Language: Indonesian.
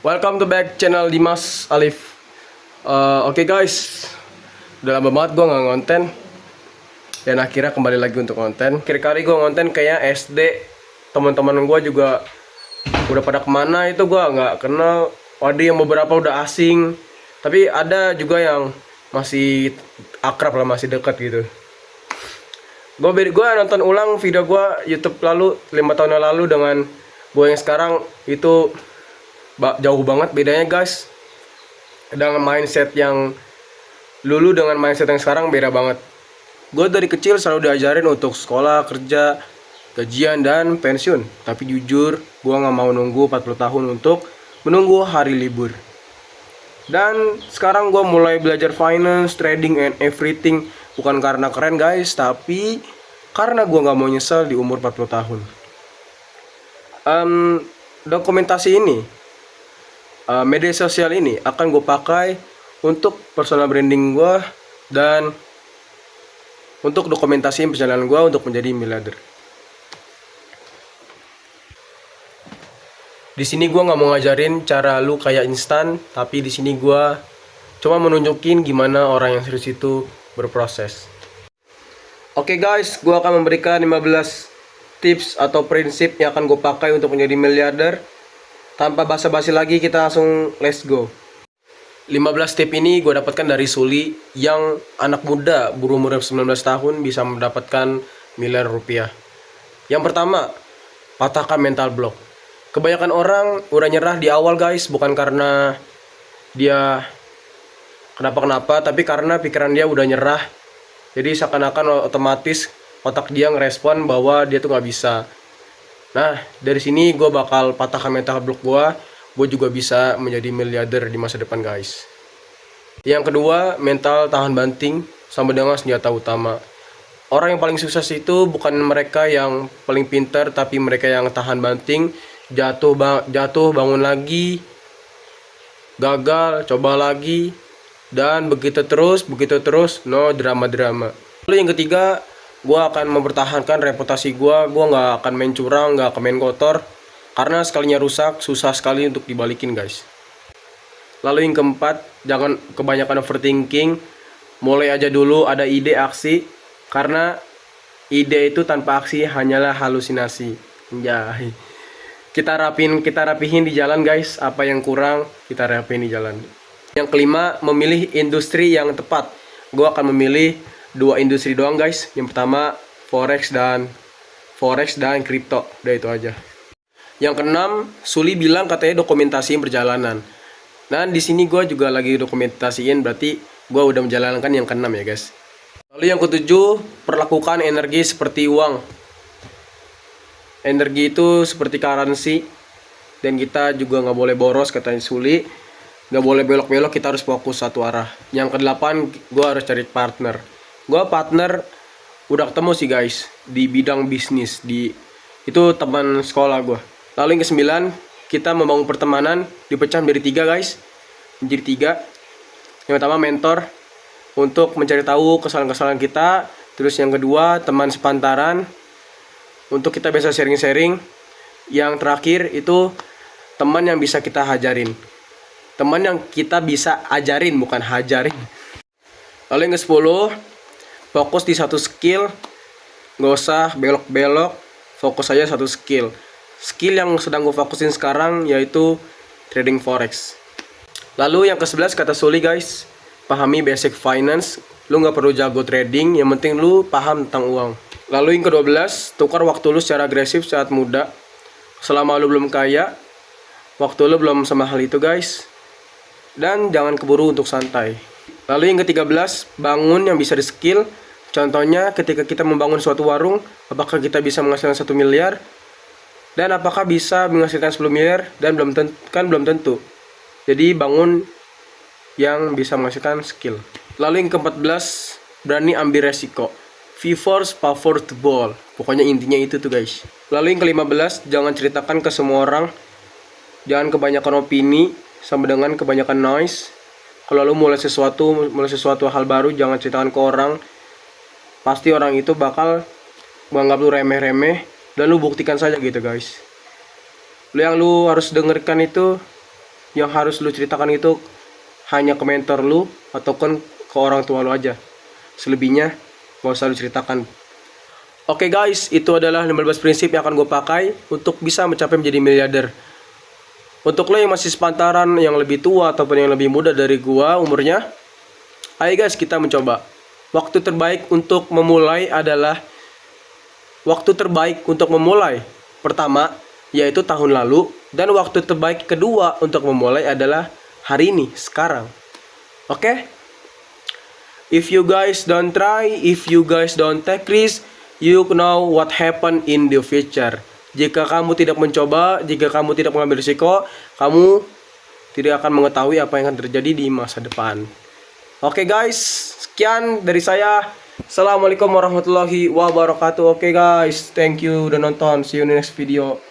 Welcome to back channel Dimas Alif. Oke guys, udah lama banget gue nggak ngonten dan akhirnya kembali lagi untuk konten. Kali gue ngonten kayaknya SD. Teman-teman gue juga udah pada kemana itu gue nggak kenal. Ada yang beberapa udah asing, tapi ada juga yang masih akrab lah, masih dekat gitu. Gue nonton ulang video gue YouTube lalu 5 tahun yang lalu dengan gue yang sekarang itu jauh banget bedanya guys. Dengan mindset yang dulu dengan mindset yang sekarang beda banget. Gue dari kecil selalu diajarin untuk sekolah, kerja, gajian, dan pensiun. Tapi jujur, gue gak mau nunggu 40 tahun untuk menunggu hari libur. Dan sekarang gue mulai belajar finance, trading, and everything. Bukan karena keren guys, tapi karena gue gak mau nyesel di umur 40 tahun. Dokumentasi ini, media sosial ini akan gue pakai untuk personal branding gue dan untuk dokumentasi perjalanan gue untuk menjadi miliarder. Di sini gue nggak mau ngajarin cara lu kayak instan, tapi di sini gue cuma menunjukin gimana orang yang serius itu berproses. Oke guys, gue akan memberikan 15 tips atau prinsip yang akan gue pakai untuk menjadi miliarder. Tanpa basa-basi lagi, kita langsung let's go. 15 tip ini gue dapatkan dari Suli, yang anak muda berumur 19 tahun bisa mendapatkan miliar rupiah. Yang pertama, patahkan mental block. Kebanyakan orang udah nyerah di awal guys, bukan karena dia kenapa-kenapa, tapi karena pikiran dia udah nyerah. Jadi seakan-akan otomatis otak dia ngerespon bahwa dia tuh gak bisa. Nah, dari sini gue bakal patahkan mental block gue juga bisa menjadi miliarder di masa depan guys. Yang kedua, mental tahan banting sama dengan senjata utama. Orang yang paling sukses itu bukan mereka yang paling pintar, tapi mereka yang tahan banting, jatuh bangun lagi, gagal, coba lagi, dan begitu terus, no drama-drama. Lalu yang ketiga, gue akan mempertahankan reputasi gue nggak akan main curang, nggak akan main kotor, karena sekalinya rusak, susah sekali untuk dibalikin guys. Lalu yang keempat, jangan kebanyakan overthinking, mulai aja dulu, ada ide, aksi, karena ide itu tanpa aksi hanyalah halusinasi. Anjay. Kita rapihin di jalan guys, apa yang kurang kita rapihin di jalan. Yang kelima, memilih industri yang tepat. Gue akan memilih 2 industri doang guys. Yang pertama forex dan kripto. Udah itu aja. Yang keenam, Suli bilang katanya dokumentasiin perjalanan. Nah di sini gue juga lagi dokumentasiin, berarti gue udah menjalankan yang keenam ya guys. Lalu yang ketujuh, perlakukan energi seperti uang. Energi itu seperti currency, dan kita juga nggak boleh boros katanya Suli. Nggak boleh belok-belok, kita harus fokus satu arah. Yang kedelapan, gue harus cari partner. Gue partner udah ketemu sih guys di bidang bisnis, itu teman sekolah gue. Lalu yang kesembilan, kita membangun pertemanan dipecah menjadi 3 guys, menjadi 3. Yang pertama mentor untuk mencari tahu kesalahan-kesalahan kita. Terus yang kedua, teman sepantaran untuk kita bisa sharing-sharing. Yang terakhir itu teman yang bisa kita hajarin. Teman yang kita bisa ajarin, bukan hajarin. Lalu yang ke-10, fokus di satu skill. Gak usah belok-belok, fokus aja satu skill. Skill yang sedang gue fokusin sekarang yaitu trading forex. Lalu yang ke-11 kata Suli guys, pahami basic finance. Lu gak perlu jago trading, yang penting lu paham tentang uang. Lalu yang ke-12, tukar waktu lu secara agresif saat muda. Selama lu belum kaya, waktu lu belum semahal itu guys. Dan jangan keburu untuk santai. Lalu yang ke-13, bangun yang bisa di-skill. Contohnya ketika kita membangun suatu warung, apakah kita bisa menghasilkan 1 miliar? Dan apakah bisa menghasilkan 10 miliar? Dan belum tentu. Jadi bangun yang bisa menghasilkan skill. Lalu yang ke-14, berani ambil resiko. V-Force power to ball. Pokoknya intinya itu tuh guys. Lalu yang ke-15, jangan ceritakan ke semua orang. Jangan kebanyakan opini sama dengan kebanyakan noise. Kalau lu mulai sesuatu hal baru, jangan ceritakan ke orang. Pasti orang itu bakal menganggap lu remeh-remeh, dan lu buktikan saja gitu guys. Yang lu harus dengarkan itu yang harus lu ceritakan itu hanya ke mentor lu ataupun ke orang tua lu aja. Selebihnya gak usah lu ceritakan. Oke guys, itu adalah 15 prinsip yang akan gue pakai untuk bisa mencapai menjadi miliarder. Untuk lo yang masih sepantaran, yang lebih tua ataupun yang lebih muda dari gue umurnya, ayo guys kita mencoba. Waktu terbaik untuk memulai adalah pertama yaitu tahun lalu, dan waktu terbaik kedua untuk memulai adalah hari ini, sekarang. Oke? If you guys don't try, if you guys don't take risk, you know what happen in the future. Jika kamu tidak mencoba, jika kamu tidak mengambil risiko, kamu tidak akan mengetahui apa yang akan terjadi di masa depan. Oke guys, sekian dari saya. Assalamualaikum warahmatullahi wabarakatuh. Oke guys, thank you udah nonton. See you in the next video.